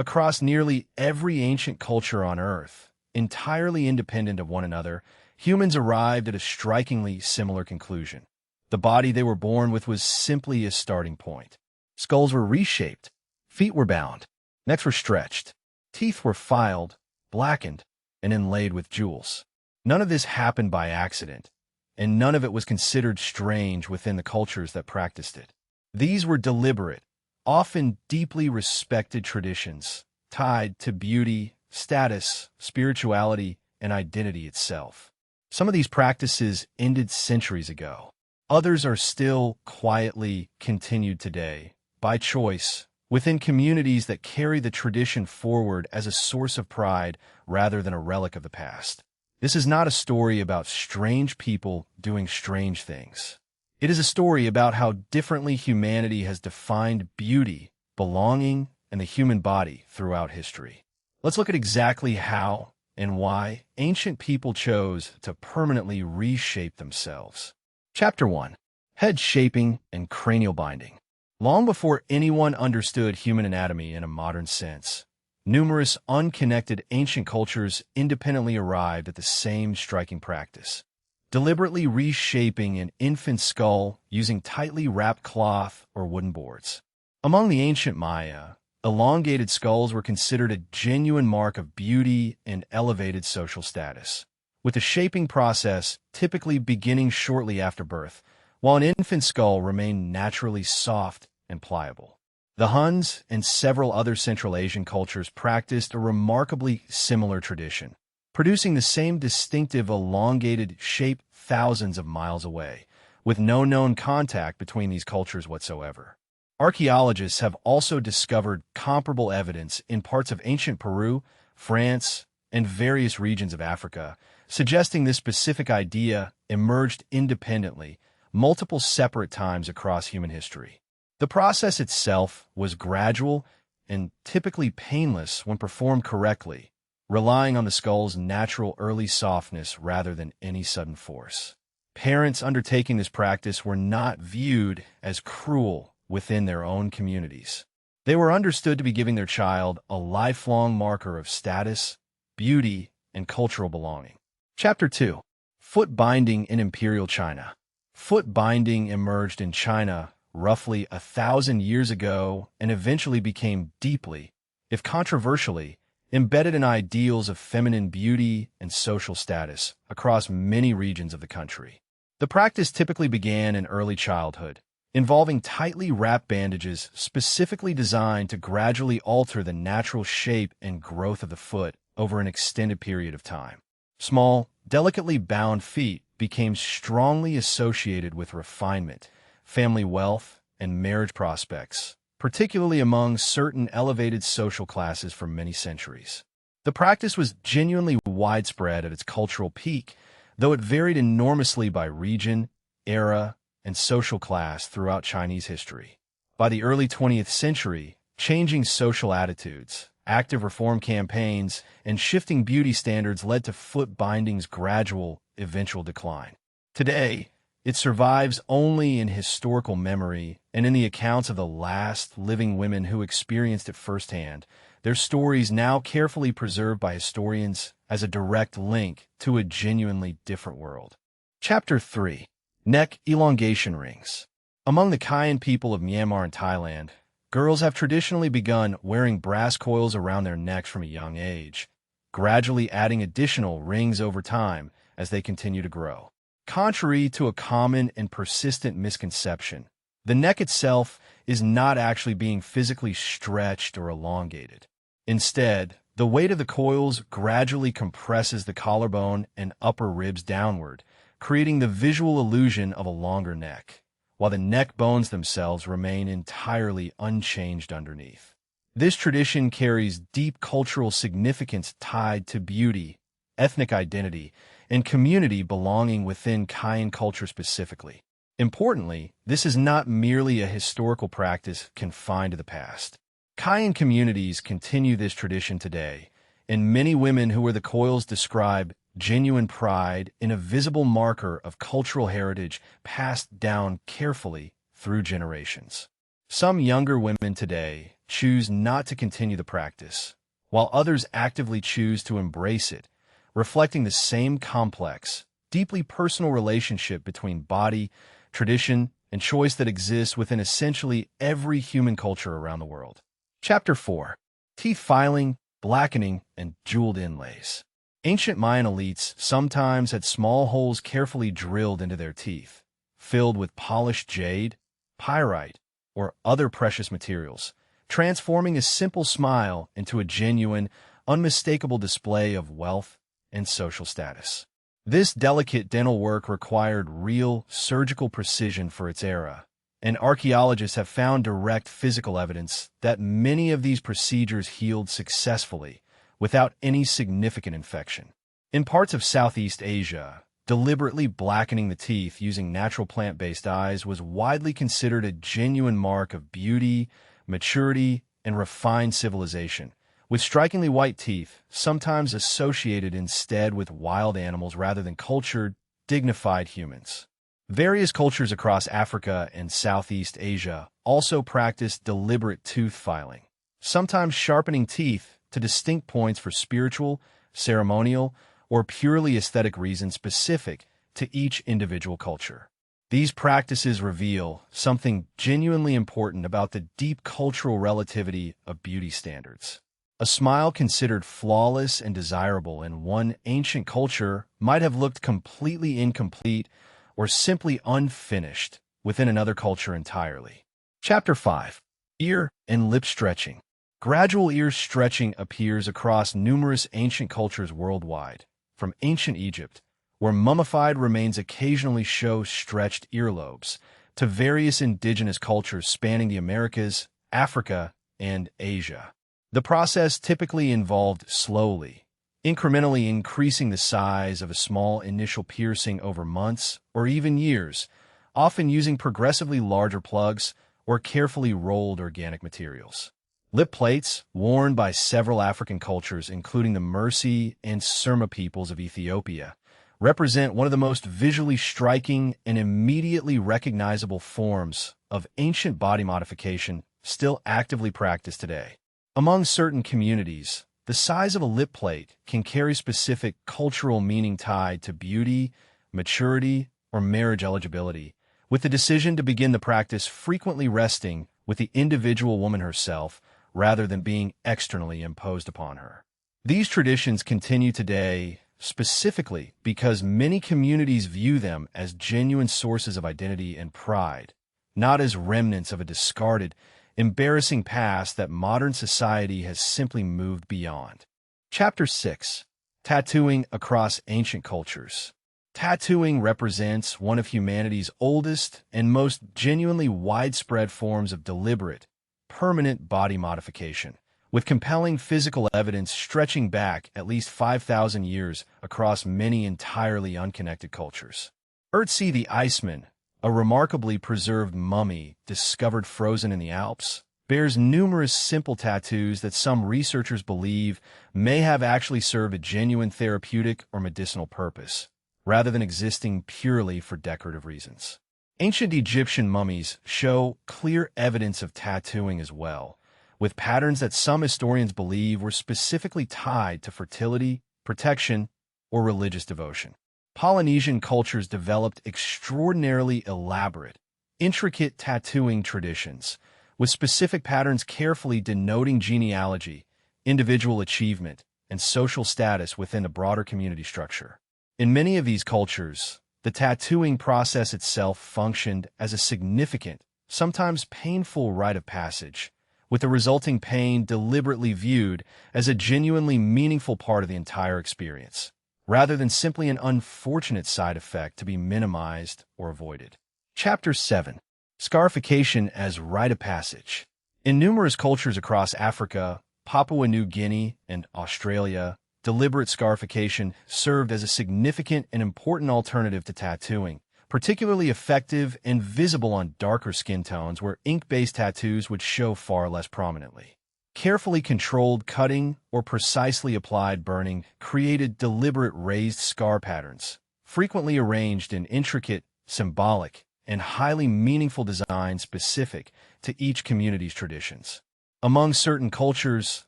Across nearly every ancient culture on Earth, entirely independent of one another, humans arrived at a strikingly similar conclusion. The body they were born with was simply a starting point. Skulls were reshaped, feet were bound, necks were stretched, teeth were filed, blackened, and inlaid with jewels. None of this happened by accident, and none of it was considered strange within the cultures that practiced it. These were deliberate, often deeply respected traditions, tied to beauty, status, spirituality, and identity itself. Some of these practices ended centuries ago. Others are still quietly continued today, by choice, within communities that carry the tradition forward as a source of pride rather than a relic of the past. This is not a story about strange people doing strange things. It is a story about how differently humanity has defined beauty, belonging, and the human body throughout history. Let's look at exactly how and why ancient people chose to permanently reshape themselves. Chapter 1. Head shaping and cranial binding. Long before anyone understood human anatomy in a modern sense, numerous unconnected ancient cultures independently arrived at the same striking practice, deliberately reshaping an infant's skull using tightly wrapped cloth or wooden boards. Among the ancient Maya, elongated skulls were considered a genuine mark of beauty and elevated social status, with the shaping process typically beginning shortly after birth, while an infant's skull remained naturally soft and pliable. The Huns and several other Central Asian cultures practiced a remarkably similar tradition, producing the same distinctive elongated shape thousands of miles away, with no known contact between these cultures whatsoever. Archaeologists have also discovered comparable evidence in parts of ancient Peru, France, and various regions of Africa, suggesting this specific idea emerged independently multiple separate times across human history. The process itself was gradual and typically painless when performed correctly, relying on the skull's natural early softness rather than any sudden force. Parents undertaking this practice were not viewed as cruel within their own communities. They were understood to be giving their child a lifelong marker of status, beauty, and cultural belonging. Chapter 2. Foot binding in Imperial China. Foot binding emerged in China roughly 1,000 years ago and eventually became deeply, if controversially, embedded in ideals of feminine beauty and social status across many regions of the country. The practice typically began in early childhood, involving tightly wrapped bandages specifically designed to gradually alter the natural shape and growth of the foot over an extended period of time. Small, delicately bound feet became strongly associated with refinement, family wealth, and marriage prospects, particularly among certain elevated social classes for many centuries. The practice was genuinely widespread at its cultural peak, though it varied enormously by region, era, and social class throughout Chinese history. By the early 20th century, changing social attitudes, active reform campaigns, and shifting beauty standards led to foot binding's gradual, eventual decline. Today, it survives only in historical memory and in the accounts of the last living women who experienced it firsthand, their stories now carefully preserved by historians as a direct link to a genuinely different world. Chapter 3. Neck elongation rings. Among the Kayan people of Myanmar and Thailand, girls have traditionally begun wearing brass coils around their necks from a young age, gradually adding additional rings over time as they continue to grow. Contrary to a common and persistent misconception, the neck itself is not actually being physically stretched or elongated. Instead, the weight of the coils gradually compresses the collarbone and upper ribs downward, creating the visual illusion of a longer neck, while the neck bones themselves remain entirely unchanged underneath. This tradition carries deep cultural significance tied to beauty, ethnic identity, and community belonging within Kayan culture specifically. Importantly, this is not merely a historical practice confined to the past. Kayan communities continue this tradition today, and many women who wear the coils describe genuine pride in a visible marker of cultural heritage passed down carefully through generations. Some younger women today choose not to continue the practice, while others actively choose to embrace it, reflecting the same complex, deeply personal relationship between body, tradition, and choice that exists within essentially every human culture around the world. Chapter 4. Teeth filing, blackening, and jeweled inlays. Ancient Mayan elites sometimes had small holes carefully drilled into their teeth, filled with polished jade, pyrite, or other precious materials, transforming a simple smile into a genuine, unmistakable display of wealth and social status. This delicate dental work required real surgical precision for its era, and archaeologists have found direct physical evidence that many of these procedures healed successfully without any significant infection. In parts of Southeast Asia, deliberately blackening the teeth using natural plant-based dyes was widely considered a genuine mark of beauty, maturity, and refined civilization, with strikingly white teeth sometimes associated instead with wild animals rather than cultured, dignified humans. Various cultures across Africa and Southeast Asia also practiced deliberate tooth filing, sometimes sharpening teeth to distinct points for spiritual, ceremonial, or purely aesthetic reasons specific to each individual culture. These practices reveal something genuinely important about the deep cultural relativity of beauty standards. A smile considered flawless and desirable in one ancient culture might have looked completely incomplete or simply unfinished within another culture entirely. Chapter 5. Ear and lip stretching. Gradual ear stretching appears across numerous ancient cultures worldwide, from ancient Egypt, where mummified remains occasionally show stretched earlobes, to various indigenous cultures spanning the Americas, Africa, and Asia. The process typically involved slowly, incrementally increasing the size of a small initial piercing over months or even years, often using progressively larger plugs or carefully rolled organic materials. Lip plates, worn by several African cultures, including the Mursi and Surma peoples of Ethiopia, represent one of the most visually striking and immediately recognizable forms of ancient body modification still actively practiced today. Among certain communities, the size of a lip plate can carry specific cultural meaning tied to beauty, maturity, or marriage eligibility, with the decision to begin the practice frequently resting with the individual woman herself rather than being externally imposed upon her. These traditions continue today specifically because many communities view them as genuine sources of identity and pride, not as remnants of a discarded, embarrassing past that modern society has simply moved beyond. Chapter 6. Tattooing across ancient cultures. Tattooing represents one of humanity's oldest and most genuinely widespread forms of deliberate, permanent body modification, with compelling physical evidence stretching back at least 5,000 years across many entirely unconnected cultures. Ötzi the Iceman, a remarkably preserved mummy discovered frozen in the Alps, bears numerous simple tattoos that some researchers believe may have actually served a genuine therapeutic or medicinal purpose, rather than existing purely for decorative reasons. Ancient Egyptian mummies show clear evidence of tattooing as well, with patterns that some historians believe were specifically tied to fertility, protection, or religious devotion. Polynesian cultures developed extraordinarily elaborate, intricate tattooing traditions, with specific patterns carefully denoting genealogy, individual achievement, and social status within a broader community structure. In many of these cultures, the tattooing process itself functioned as a significant, sometimes painful rite of passage, with the resulting pain deliberately viewed as a genuinely meaningful part of the entire experience, rather than simply an unfortunate side effect to be minimized or avoided. Chapter 7. Scarification as rite of passage. In numerous cultures across Africa, Papua New Guinea, and Australia, deliberate scarification served as a significant and important alternative to tattooing, particularly effective and visible on darker skin tones where ink-based tattoos would show far less prominently. Carefully controlled cutting or precisely applied burning created deliberate raised scar patterns, frequently arranged in intricate, symbolic, and highly meaningful designs specific to each community's traditions. Among certain cultures,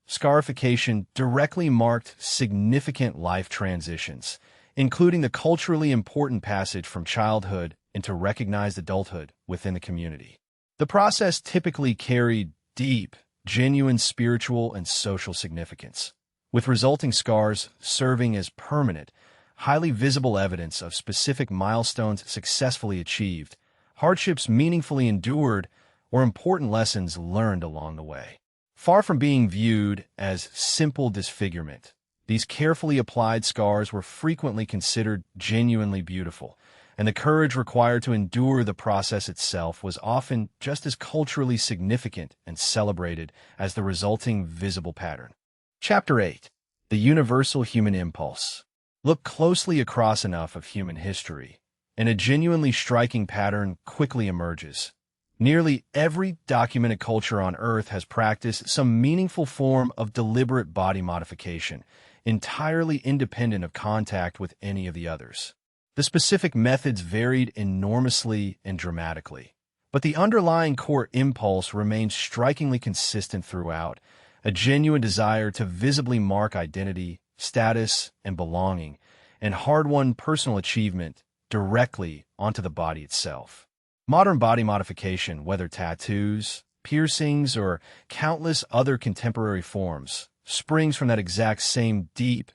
scarification directly marked significant life transitions, including the culturally important passage from childhood into recognized adulthood within the community. The process typically carried deep, genuine spiritual and social significance, with resulting scars serving as permanent, highly visible evidence of specific milestones successfully achieved, hardships meaningfully endured, or important lessons learned along the way. Far from being viewed as simple disfigurement, these carefully applied scars were frequently considered genuinely beautiful, and the courage required to endure the process itself was often just as culturally significant and celebrated as the resulting visible pattern. Chapter 8. The Universal Human Impulse. Look closely across enough of human history, and a genuinely striking pattern quickly emerges. Nearly every documented culture on Earth has practiced some meaningful form of deliberate body modification, entirely independent of contact with any of the others. The specific methods varied enormously and dramatically, but the underlying core impulse remained strikingly consistent throughout, a genuine desire to visibly mark identity, status, and belonging, and hard-won personal achievement directly onto the body itself. Modern body modification, whether tattoos, piercings, or countless other contemporary forms, springs from that exact same deep,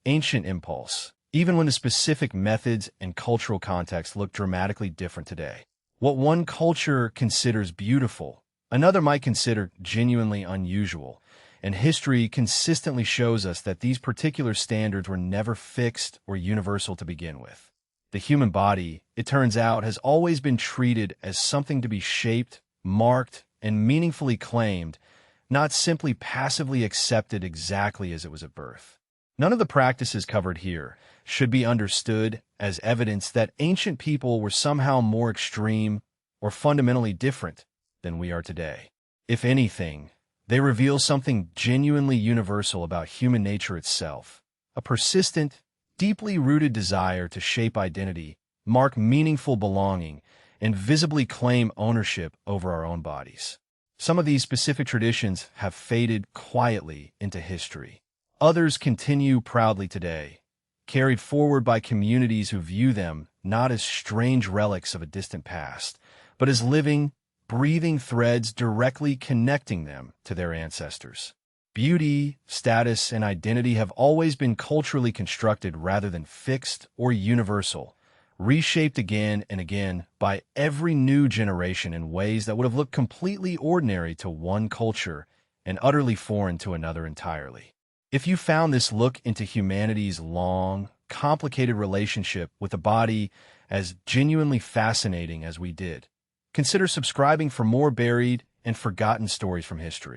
ancient impulse, even when the specific methods and cultural context look dramatically different today. What one culture considers beautiful, another might consider genuinely unusual, and history consistently shows us that these particular standards were never fixed or universal to begin with. The human body, it turns out, has always been treated as something to be shaped, marked, and meaningfully claimed, not simply passively accepted exactly as it was at birth. None of the practices covered here should be understood as evidence that ancient people were somehow more extreme or fundamentally different than we are today. If anything, they reveal something genuinely universal about human nature itself, a persistent, deeply rooted desire to shape identity, mark meaningful belonging, and visibly claim ownership over our own bodies. Some of these specific traditions have faded quietly into history. Others continue proudly today, carried forward by communities who view them not as strange relics of a distant past, but as living, breathing threads directly connecting them to their ancestors. Beauty, status, and identity have always been culturally constructed rather than fixed or universal, reshaped again and again by every new generation in ways that would have looked completely ordinary to one culture and utterly foreign to another entirely. If you found this look into humanity's long, complicated relationship with the body as genuinely fascinating as we did, consider subscribing for more buried and forgotten stories from history.